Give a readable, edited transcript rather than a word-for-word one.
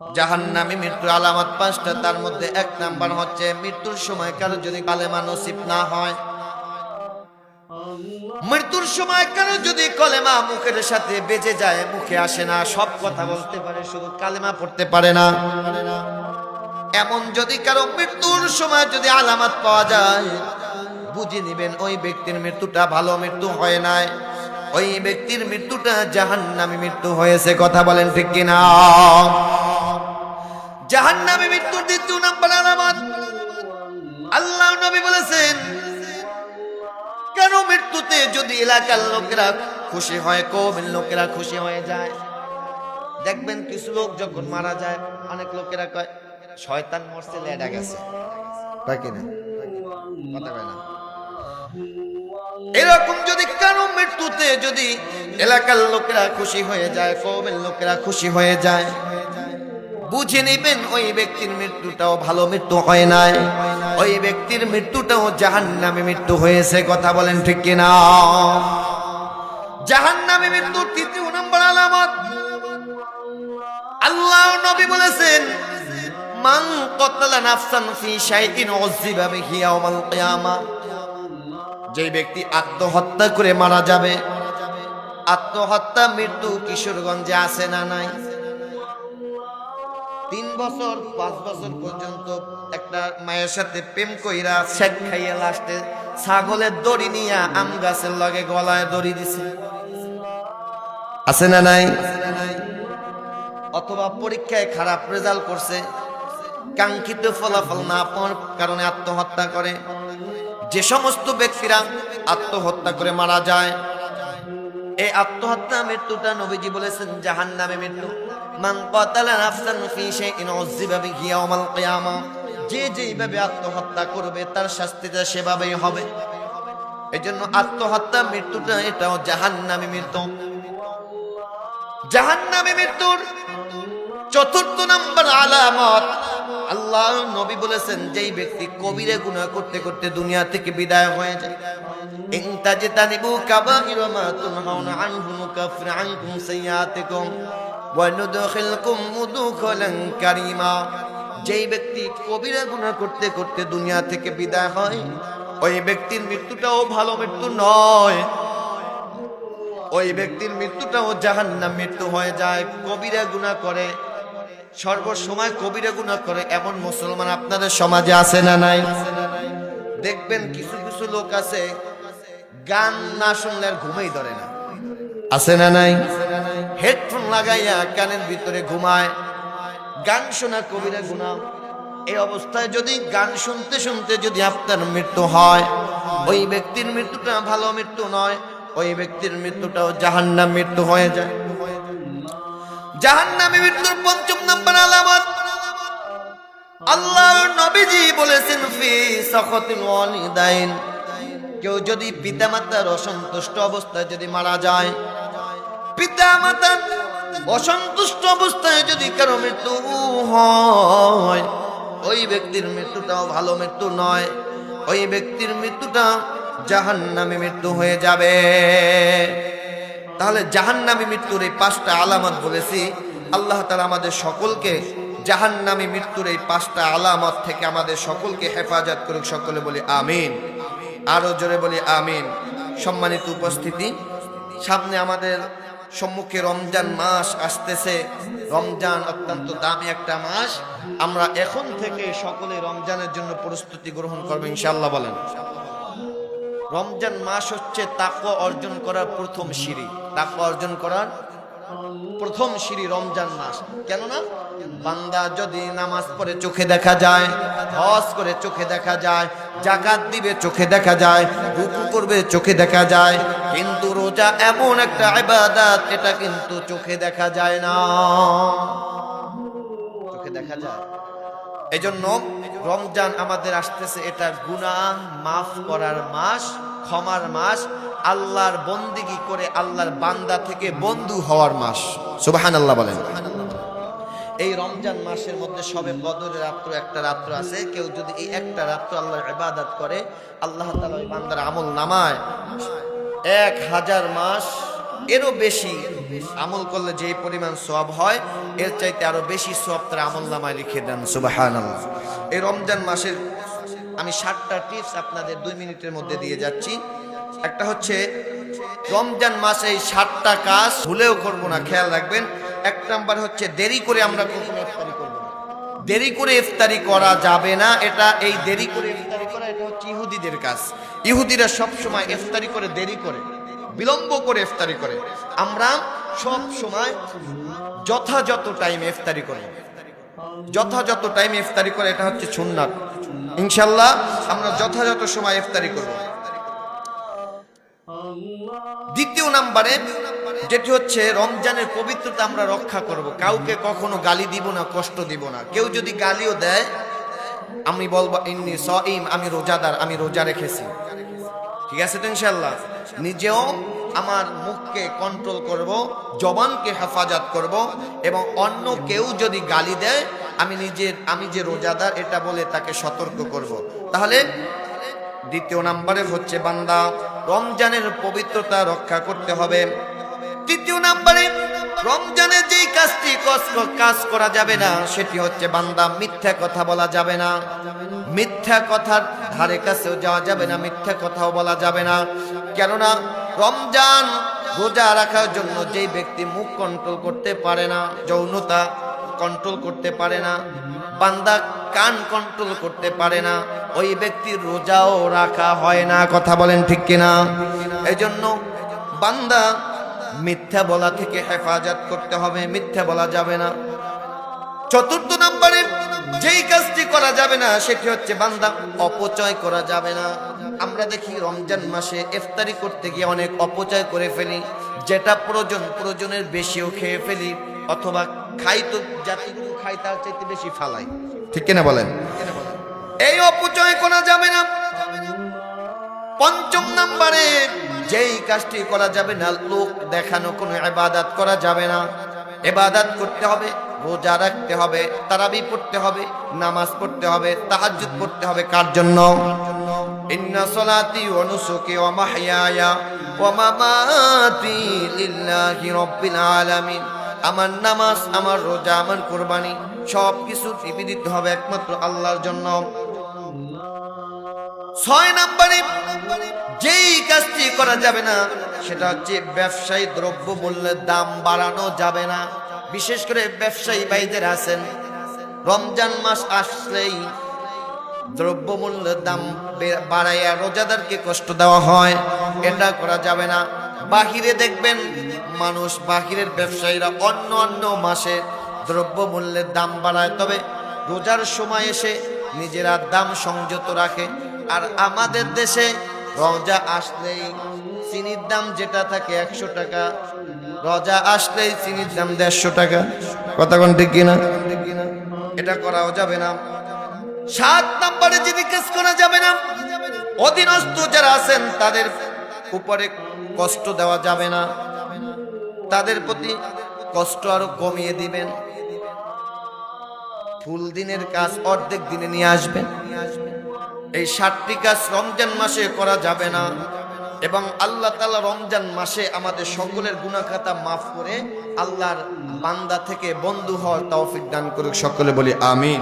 জাহান্নামী মৃত্যুর আলামত পাঁচটা, তার মধ্যে এক নাম্বার হচ্ছে মৃত্যুর সময় কারো যদি কালেমা নসিব না হয়। মৃত্যুর সময় কারো যদি কলেমা মুখের সাথে বেজে যায়, মুখে আসে না, সব কথা বলতে পারে, শুধু কালেমা পড়তে পারে না, এমন যদি কারো মৃত্যুর সময় যদি আলামত পাওয়া যায়, বুঝে নিবেন ওই ব্যক্তির মৃত্যুটা ভালো মৃত্যু হয় নাই, ওই ব্যক্তির মৃত্যুটা জাহান্নামী মৃত্যু হয়েছে। কথা বলেন ঠিক কিনা? জাহান্নামী মৃত্যুর দ্বিতীয় নাম্বার আলামত, আল্লাহ নবী বলেছেন কেন মৃত্যুতে যদি এলাকার লোকেরা খুশি হয়, কওমের লোকেরা খুশি হয়ে যায়। দেখবেন কিছু লোক যখন মারা যায়, অনেক লোকেরা কয় শয়তান মরছে, লেডা গেছে, তাই কিনা? কথা কয় না? এরকম যদি কারো মৃত্যুতে যদি এলাকার লোকেরা খুশি হয়ে যায়, কওমের লোকেরা খুশি হয়ে যায়, বুঝে নেবেন ওই ব্যক্তির মৃত্যুটাও ভালো মৃত্যু হয় নাই, ওই ব্যক্তির মৃত্যুটাও জাহান্নামী মৃত্যু হয়েছে। কথা বলেন ঠিক কিনা? জাহান্নামী মৃত্যুর তৃতীয় নম্বর আলামত, আল্লাহ নবী বলেছেন মান ক্বাতালা নাফসান ফি শাইইন উযিবা বিহি ইয়াওমাল কিয়ামাহ, যে ব্যক্তি আত্মহত্যা করে মারা যাবে। আত্মহত্যা মৃত্যু কিশোরগঞ্জে আছে না নাই? 3 বছর 5 বছর পর্যন্ত একটা মায়ের সাথে প্রেম কইরা শেক খাইয়া লাস্টে ছাগলের দড়ি নিয়ে আম গাছের লগে গলায় দড়ি দিছে, আছে না নাই? অথবা পরীক্ষায় খারাপ রেজাল্ট করছে, কাঙ্ক্ষিত ফলাফল না পাওয়ার কারণে আত্মহত্যা করে। যে সমস্ত ব্যক্তিরা আত্মহত্যা করে মারা যায়, এই আত্মহত্যা মৃত্যুটা নবীজি বলেছেন জাহান্নামী মৃত্যু। মান ক্বাতালা নাফসান ফি শাইইন উযিবা বিহি ইয়াওমাল কিয়ামাহ, যে যেইভাবে আত্মহত্যা করবে তার শাস্তিটা সেভাবেই হবে। এজন্য আত্মহত্যা মৃত্যুটা এটাও জাহান্নামী মৃত্যু। জাহান্নামী মৃত্যুর চতুর্থ নম্বর আলামত, আল্লাহ নবী বলেছেন যেই ব্যক্তি কবিরা গুনাহ করতে করতে দুনিয়া থেকে বিদায় হয়ে যায়, ইন তাজতানিবু কাবাইরা মা তুনহাউনা আনহু নুকাফির আনকুম সাইয়্যাতিকুম ওয়া নুদখিলকুম মুদখালান কারীমা, যেই ব্যক্তি কবিরা গুনাহ করতে করতে দুনিয়া থেকে বিদায় হয়, ওই ব্যক্তির মৃত্যুটাও ভালো মৃত্যু নয়, ওই ব্যক্তির মৃত্যুটাও জাহান্নাম মৃত্যু হয়ে যায়। কবিরা গুনাহ করে, সর্বসময় কবিরা গুনাহ করে এমন মুসলমান আপনাদের সমাজে আছে না নাই? দেখবেন কিছু কিছু লোক আছে গান না শুনলে আর ঘুমাই ধরে না, আছে না নাই? হেডফোন লাগাইয়া কানের ভিতরে ঘুমায়, গান শোনা কবিরা গুনাহ। এই অবস্থায় যদি গান শুনতে শুনতে যদি আপনার মৃত্যু হয়, ওই ব্যক্তির মৃত্যুটা ভালো মৃত্যু নয়, ওই ব্যক্তির মৃত্যুটাও জাহান্নাম মৃত্যু হয়ে যায়। জাহান্নামী মৃত্যুর পঞ্চম নম্বর আলামত, আল্লাহর নবীজি বলেছেন ফি সাখাতিল ওয়ালিদাইন, কেউ যদি পিতামাতার অসন্তুষ্ট অবস্থায় যদি মারা যায়, পিতামাতার অসন্তুষ্ট অবস্থায় যদি কারো মৃত্যু হয়, ওই ব্যক্তির মৃত্যুটাও ভালো মৃত্যু নয়, ওই ব্যক্তির মৃত্যুটা জাহান্নামী মৃত্যু হয়ে যাবে। তাহলে জাহান্নামী মৃত্যুর এই 5টা আলামত বলেছি। আল্লাহ তাআলা আমাদের সকলকে জাহান্নামী মৃত্যুর এই 5টা আলামত থেকে আমাদের সকলকে হেফাজত করুক। সকলে বলি আমিন, আরো জোরে বলি আমিন। সম্মানিত উপস্থিতি, সামনে আমাদের সম্মুখে রমজান মাস আসতেছে। রমজান অত্যন্ত দামি একটা মাস। আমরা এখন থেকে সকলে রমজানের জন্য প্রস্তুতি গ্রহণ করব ইনশাআল্লাহ। বলেন, রমজান মাস হচ্ছে তাকওয়া অর্জন করার প্রথম সিঁড়ি। তাকওয়া অর্জন করার প্রথম সিঁড়ি রমজান মাস। কেননা বান্দা যদি নামাজ পড়ে চোখে দেখা যায়, হজ করে চোখে দেখা যায়, যাকাত দিবে চোখে দেখা যায়, রুকু করবে চোখে দেখা যায়, কিন্তু রোজা এমন একটা ইবাদত, এটা কিন্তু চোখে দেখা যায় না। চোখে দেখা যায়। এজন্য রমজান আমাদের আসতেছে, এটা গুনাহ মাফ করার মাস, ক্ষমার মাস, আল্লাহর বন্দেগী করে আল্লাহর বান্দা থেকে বন্ধু হওয়ার মাস। সুবহানাল্লাহ বলেন। এই রমজান মাসের মধ্যে সবে বদরের রাত্র একটা রাত্র আছে। কেউ যদি এই একটা রাত্র আল্লাহর ইবাদত করে, আল্লাহ তাআলা ওই বান্দার আমল নামায় 1000 মাস এরও বেশি আমল করলে যে পরিমাণ সওয়াব হয় এর চাইতে আরো বেশি সওয়াব তার আমলনামায় লিখে দেন সুবহানাল্লাহ। এই রমজান মাসের আমি 7টা টিপস আপনাদের 2 মিনিটের মধ্যে দিয়ে যাচ্ছি। একটা হচ্ছে রমজান মাসে এই 7টা কাজ ভুলেও করব না, খেয়াল রাখবেন। 1 নাম্বার হচ্ছে দেরি করে আমরা কখনো ইফতারি করব না। দেরি করে ইফতারি করা যাবে না। এই দেরি করে ইফতারি করা এটা হচ্ছে ইহুদিদের কাজ। ইহুদিরা সব সময় ইফতারি করে দেরি করে, বিলম্ব করে ইফতারি করে। আমরা সব সময় যথাযথ টাইমে ইফতারি করব, যথাযথ টাইমে ইফতারি করে, এটা হচ্ছে সুন্নাত। ইনশাআল্লাহ আমরা যথাযথ সময় ইফতারি করব। দ্বিতীয় নম্বরে যেটি হচ্ছে রমজানের পবিত্রতা আমরা রক্ষা করব। কাউকে কখনো গালি দিব না, কষ্ট দিব না। কেউ যদি গালিও দেয় আমি বলবো ইন্নী সাঈম, আমি রোজাদার, আমি রোজা রেখেছি। ঠিক আছে তো ইনশাআল্লাহ। নিজেও আমার মুখকে কন্ট্রোল করব, জবানকে হেফাজত করব, এবং অন্য কেউ যদি গালি দেয় আমি যে রোজাদার এটা বলে তাকে সতর্ক করব। তাহলে দ্বিতীয় নম্বরে হচ্ছে বান্দা রমজানের পবিত্রতা রক্ষা করতে হবে। তৃতীয় নম্বরে রমজানে যেই কাজ করা যাবে না সেটি হচ্ছে বান্দা মিথ্যা কথা বলা যাবে না। মিথ্যা কথার ধারে কাছেও যাওয়া যাবে না, মিথ্যা কথাও বলা যাবে না। কেননা রমজান রোজা রাখার জন্য যেই ব্যক্তি মুখ কন্ট্রোল করতে পারে না, যৌনতা কন্ট্রোল করতে পারে না, বান্দা কান কন্ট্রোল করতে পারে না, ওই ব্যক্তির রোজাও রাখা হয় না। কথা বলেন ঠিক কিনা? এজন্য বান্দা মিথ্যা বলা থেকে হেফাজত করতে হবে, মিথ্যা বলা যাবে না। চতুর্থ নম্বরে যেই কাজটি করা যাবে না সেটি হচ্ছে বান্দা অপচয় করা যাবে না। আমরা দেখি রমজান মাসে ইফতারি করতে গিয়ে অনেক অপচয় করে ফেলি, যেটা প্রয়োজনের বেশিও খেয়ে ফেলি, অথবা খাই তো জাতিগুলো খাই তার চাইতে বেশি ফালাই। ঠিক কিনা বলেন? এই অপচয় করা যাবে না। পঞ্চম নম্বরে যেই কাজটি করা যাবে না, লোক দেখানো কোনো ইবাদত করা যাবে না। ইবাদত করতে হবে, রোজা রাখতে হবে, তারাবি পড়তে হবে, নামাজ পড়তে হবে, তাহাজ্জুদ পড়তে হবে। কার জন্য? ইন্না সলাতি ওয়া নুসুকি ওয়া মাহইয়ায়া ওয়া মামাতি লিল্লাহি রাব্বিল আলামিন। আমার নামাজ, আমার রোজা, আমার কুরবানি সবকিছু নিবেদিত হবে একমাত্র আল্লাহর জন্য। 6 নম্বরে যেই কাজটি করা যাবে না সেটা হচ্ছে ব্যবসায়ী দ্রব্য মূল্যের দাম বাড়ানো যাবে না। বিশেষ করে ব্যবসায়ী ভাইদের আছেন, রমজান মাস আসলেই দ্রব্য মূল্যের দাম বাড়াইয়া রোজাদারকে কষ্ট দেওয়া হয়, এটা করা যাবে না। বাহিরে দেখবেন মানুষ, বাহিরের ব্যবসায়ীরা অন্য মাসে দ্রব্য মূল্যের দাম বাড়ায়, তবে রোজার সময় এসে নিজেরা দাম সংযত রাখে। আর আমাদের দেশে রোজা আসলেই চিনির দাম যেটা থাকে 100 টাকা, রোজা আসলেই চিনির দাম 150 টাকা। কথা কোন ঠিক কিনা? এটা করাও যাবে না। 7 নম্বরে যে কাজ করা যাবে না, অধীনস্থ যারা আছেন তাদের উপরে কষ্ট দেওয়া যাবে না, তাদের প্রতি কষ্ট আরো কমিয়ে দিবেন। ফুল দিনের কাজ অর্ধেক দিনে নিয়ে আসবেন। এই 7টি কাজ রমজান মাসে করা যাবে না। এবং আল্লাহ তাআলা রমজান মাসে আমাদের সকলের গুনাহ খাতা মাফ করে আল্লাহর বান্দা থেকে বন্ধু হওয়ার তৌফিক দান করুক। সকলে বলি আমিন।